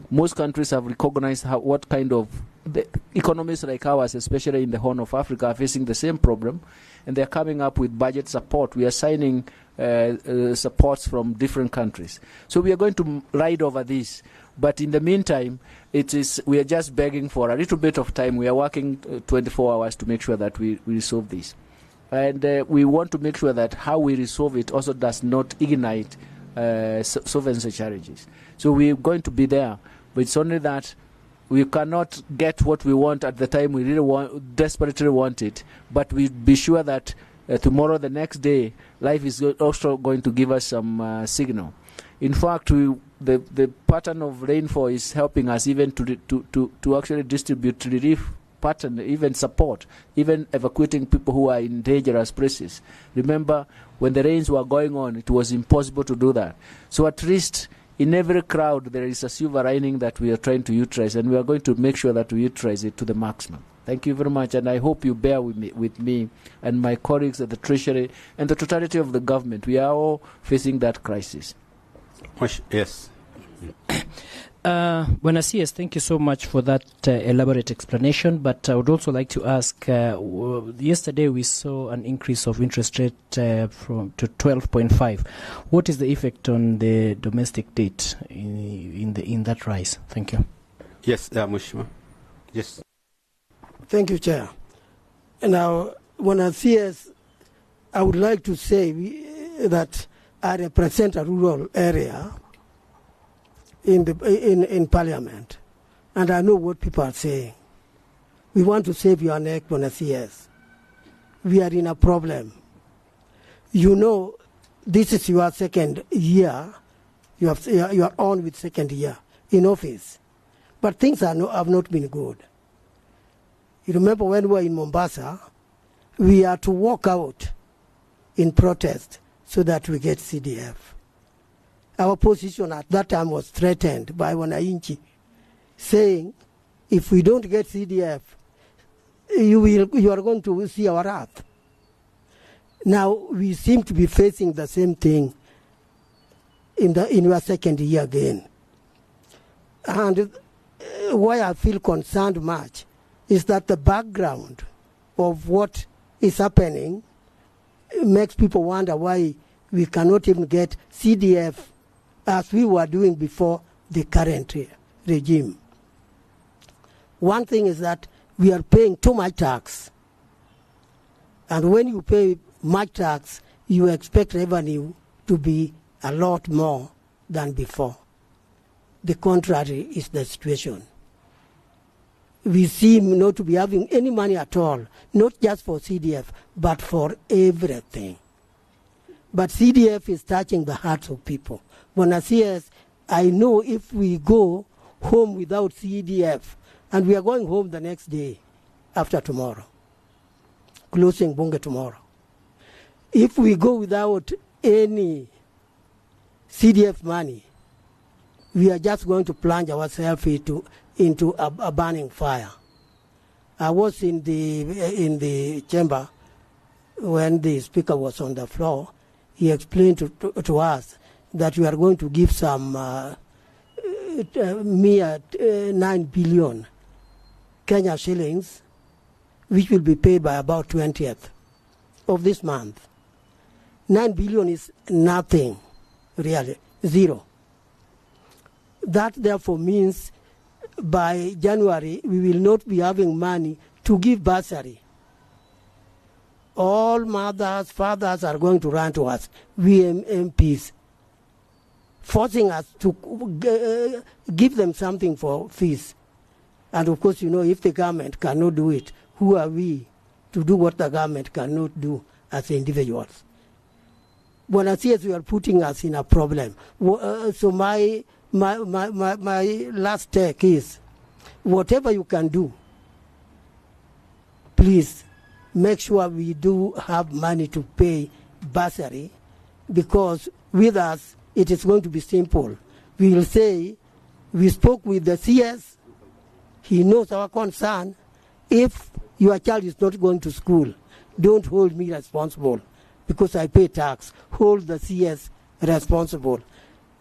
C: Most countries have recognized what kind of the economies like ours, especially in the Horn of Africa, are facing the same problem, and they are coming up with budget support. We are signing supports from different countries. So we are going to ride over this. But in the meantime, we are just begging for a little bit of time. We are working 24 hours to make sure that we resolve this. And we want to make sure that how we resolve it also does not ignite solvency challenges. So we're going to be there. But it's only that we cannot get what we want at the time we really desperately want it. But we be sure that tomorrow, the next day, life is also going to give us some signal. In fact, the pattern of rainfall is helping us even to actually distribute relief pattern, even support, even evacuating people who are in dangerous places. Remember, when the rains were going on, it was impossible to do that. So at least in every crowd, there is a silver lining that we are trying to utilize, and we are going to make sure that we utilize it to the maximum. Thank you very much, and I hope you bear with me and my colleagues at the Treasury and the totality of the government. We are all facing that crisis.
F: Yes.
I: Buenos Dias, thank you so much for that elaborate explanation. But I would also like to ask, yesterday we saw an increase of interest rate from to 12.5. What is the effect on the domestic debt in that rise? Thank you.
F: Yes, Mheshimiwa. Yes.
A: Thank you, Chair. Now, Buenos Dias, I would like to say that I represent a rural area in Parliament, and I know what people are saying. We want to save your neck, Buenos Dias. We are in a problem. You know, this is your second year. You are on with second year in office, but things have not been good. You remember when we were in Mombasa, we had to walk out in protest so that we get CDF. Our position at that time was threatened by Wananchi, saying, if we don't get CDF, you are going to see our wrath. Now we seem to be facing the same thing in your second year again. And why I feel concerned much is that the background of what is happening makes people wonder why we cannot even get CDF as we were doing before the current regime. One thing is that we are paying too much tax. And when you pay much tax, you expect revenue to be a lot more than before. The contrary is the situation. We seem not to be having any money at all, not just for CDF, but for everything. But CDF is touching the hearts of people. Buenos Dias, I know if we go home without CDF, and we are going home the next day after tomorrow, closing Bunge tomorrow. If we go without any CDF money, we are just going to plunge ourselves into into a burning fire. I was in the chamber when the speaker was on the floor. He explained to us that we are going to give some mere 9 billion Kenya shillings, which will be paid by about 20th of this month. 9 billion is nothing, really, zero. That therefore means by January we will not be having money to give bursary. All mothers, fathers are going to run to us, we MPs, forcing us to give them something for fees. And of course, if the government cannot do it, who are we to do what the government cannot do as individuals? When I see you are putting us in a problem. So my last take is, whatever you can do, please make sure we do have money to pay bursary, because with us it is going to be simple. We will say, we spoke with the CS, he knows our concern. If your child is not going to school, don't hold me responsible because I pay tax. Hold the CS responsible.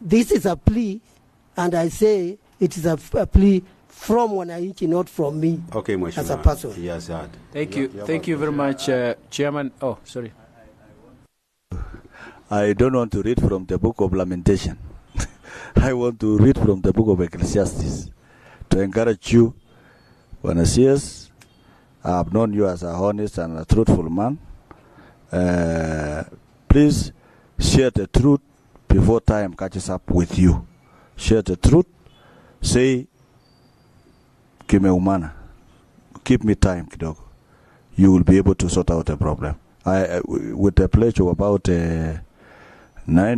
A: This is a plea, and I say it is a plea from Wananchi, not from me as a person.
F: Yes,
C: Thank you. Thank you very much, Chairman. Oh, sorry.
E: I don't want to read from the book of Lamentation. I want to read from the book of Ecclesiastes to encourage you, Wanasias. I have known you as a honest and a truthful man. Please share the truth before time catches up with you. Share the truth. Say, kimeumana. Give me time, kidogo. You will be able to sort out the problem. With a pledge of about 9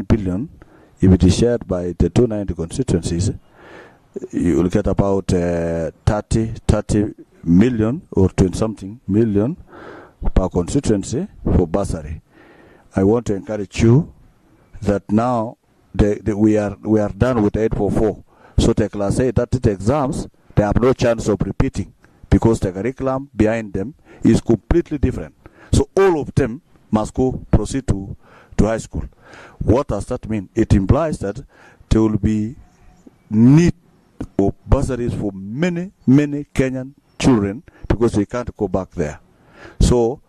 E: billion, if it is shared by the 290 constituencies, you will get about 30 million or 20-something million per constituency for bursary. I want to encourage you that now we are done with 844. So the class 8 30 exams, they have no chance of repeating because the curriculum behind them is completely different. So all of them must proceed to high school. What does that mean? It implies that there will be need of bursaries for many, many Kenyan children because they can't go back there. So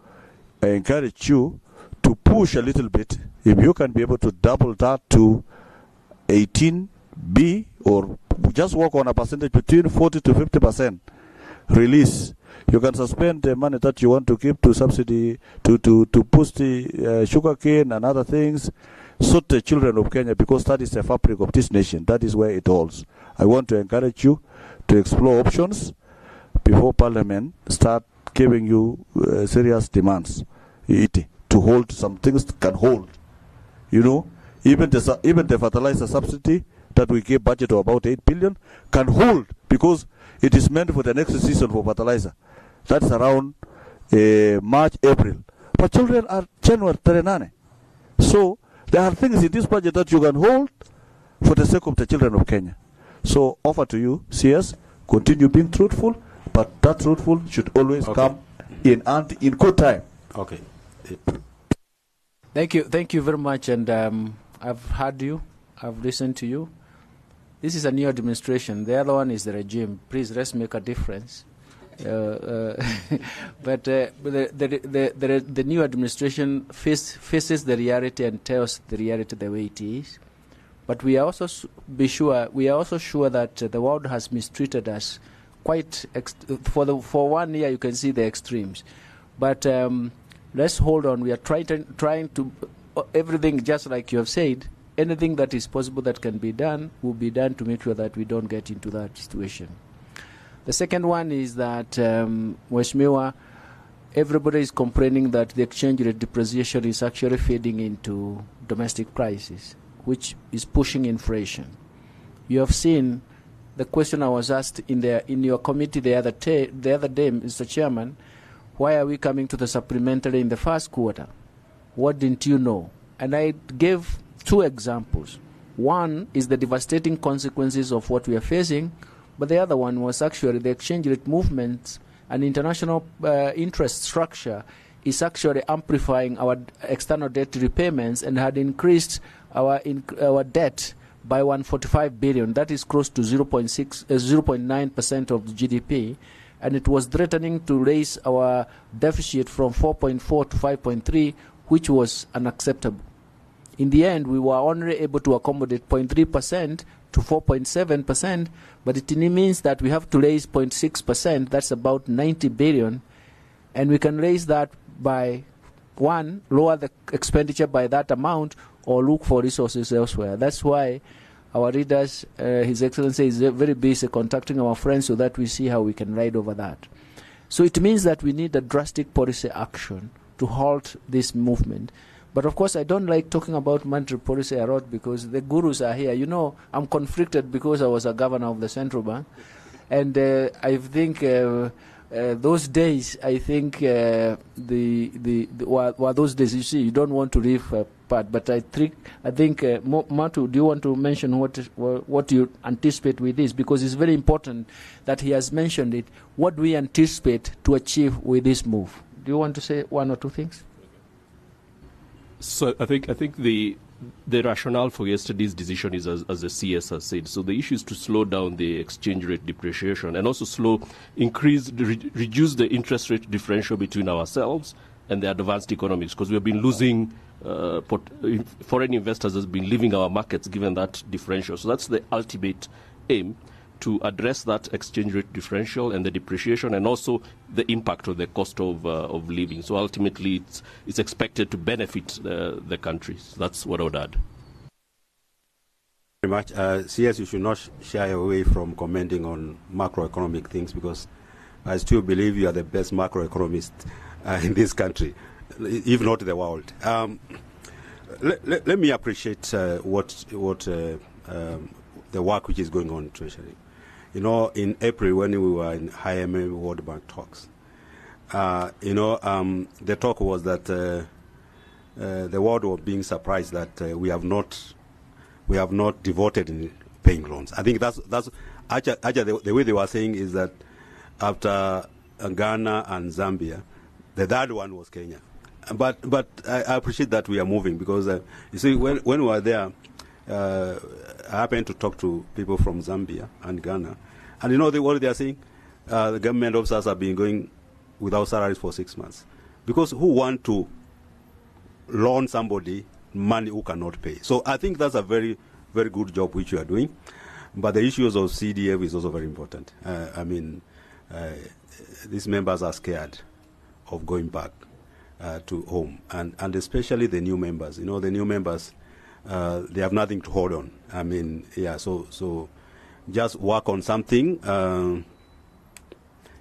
E: I encourage you to push a little bit. If you can be able to double that to 18B, or just work on a percentage between 40 to 50% release. You can suspend the money that you want to give to subsidy, to push the sugar cane and other things, suit the children of Kenya, because that is the fabric of this nation. That is where it holds. I want to encourage you to explore options before Parliament start giving you serious demands to hold some things can hold. Even the fertilizer subsidy that we gave budget of about 8 billion can hold because it is meant for the next season for fertilizer. That's around March, April. But children are January 39. So there are things in this budget that you can hold for the sake of the children of Kenya. So offer to you, CS, continue being truthful, but that truthful should always come in good time.
F: Okay.
C: Thank you very much, and I've heard you, I've listened to you. This is a new administration. The other one is the regime. Please, let's make a difference. But the new administration faces the reality and tells the reality the way it is. But we are also sure that the world has mistreated us quite. For 1 year, you can see the extremes. But let's hold on. We are trying to everything, just like you have said. Anything that is possible that can be done will be done to make sure that we don't get into that situation. The second one is that, Mheshimiwa, everybody is complaining that the exchange rate depreciation is actually feeding into domestic prices, which is pushing inflation. You have seen the question I was asked in your committee the other day, Mr. Chairman, why are we coming to the supplementary in the first quarter? What didn't you know? And I gave 2 examples. One is the devastating consequences of what we are facing but the other one was actually the exchange rate movements and international interest structure is actually amplifying our external debt repayments and had increased our debt by 145 billion. That is close to 0.9% of the GDP, and it was threatening to raise our deficit from 4.4 to 5.3, which was unacceptable. In the end, we were only able to accommodate 0.3% to 4.7%, but it means that we have to raise 0.6%, that's about 90 billion, and we can raise that by, one, lower the expenditure by that amount, or look for resources elsewhere. That's why our leaders, His Excellency, is very busy contacting our friends so that we see how we can ride over that. So it means that we need a drastic policy action to halt this movement. But of course, I don't like talking about monetary policy a lot because the gurus are here. You know, I'm conflicted because I was a governor of the central bank. And I think those days, I think were those days, you see, you don't want to leave part. But I think Matu, do you want to mention what you anticipate with this? Because it's very important that he has mentioned it. What do we anticipate to achieve with this move? Do you want to say one or two things?
H: So I think the rationale for yesterday's decision is, as the CS has said, so the issue is to slow down the exchange rate depreciation and also reduce the interest rate differential between ourselves and the advanced economies, because we have been losing, foreign investors has been leaving our markets given that differential. So that's the ultimate aim, to address that exchange rate differential and the depreciation, and also the impact of the cost of living. So ultimately, it's expected to benefit the countries. That's what I would add.
F: Very much. CS, you should not shy away from commenting on macroeconomic things, because I still believe you are the best macroeconomist in this country, if not the world. Let me appreciate the work which is going on in Treasury. You know, in April when we were in IMF World Bank talks, the talk was that the world was being surprised that we have not devoted in paying loans. I think that's actually the way they were saying is that after Ghana and Zambia, the third one was Kenya. But I appreciate that we are moving, because you see, when we were there, I happened to talk to people from Zambia and Ghana, and you know what they are saying? The government officers have been going without salaries for 6 months, because who want to loan somebody money who cannot pay? So I think that's a very, very good job which you are doing. But the issues of CDF is also very important. These members are scared of going back to home, and especially the new members. You know, the new members, they have nothing to hold on. So just work on something.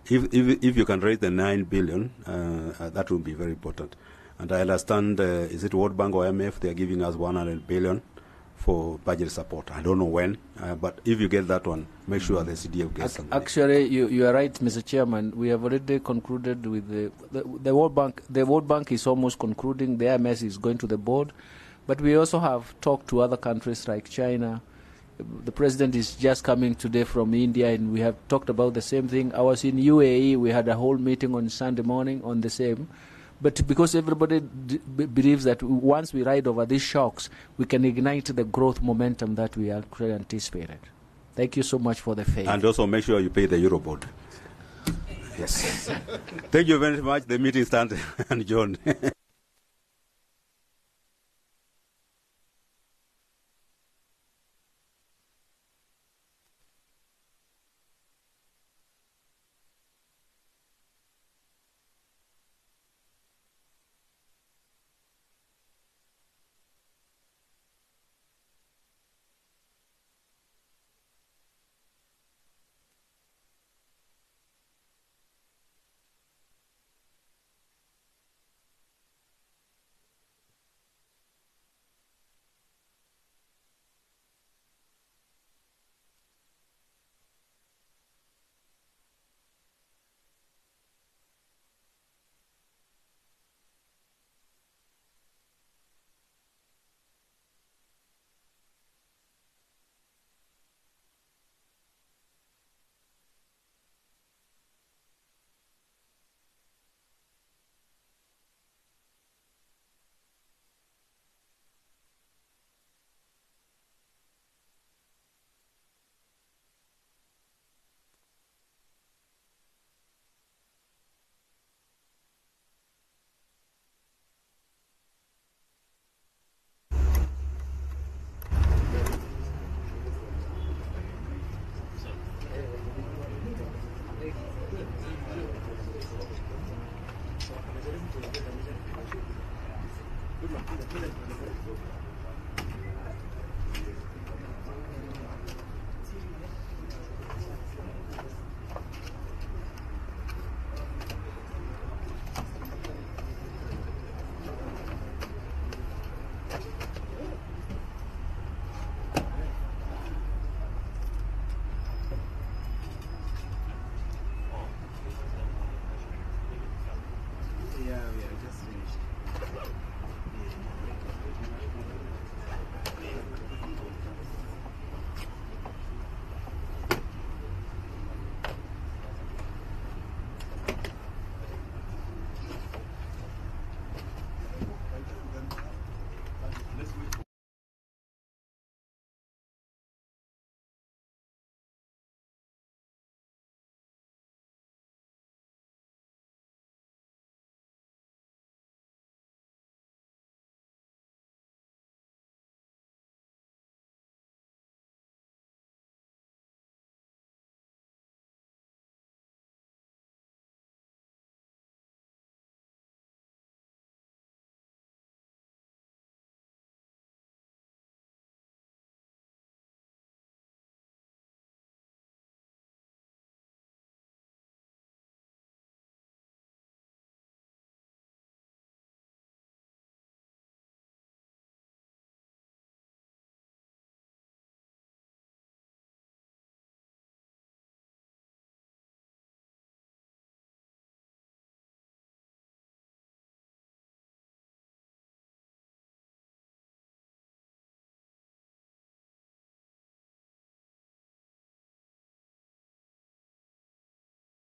F: If you can raise the 9 billion, that will be very important. And I understand, is it World Bank or IMF? They are giving us 100 billion for budget support. I don't know when, but if you get that one, make sure the CDF gets something.
C: Actually, you are right, Mr. Chairman. We have already concluded with the World Bank. The World Bank is almost concluding. The IMF is going to the board. But we also have talked to other countries like China. The president is just coming today from India, and we have talked about the same thing. I was in UAE. We had a whole meeting on Sunday morning on the same. But because everybody believes that once we ride over these shocks, we can ignite the growth momentum that we actually anticipated. Thank you so much for the faith.
F: And also make sure you pay the Eurobond. Yes. Thank you very much. The meeting stands adjourned.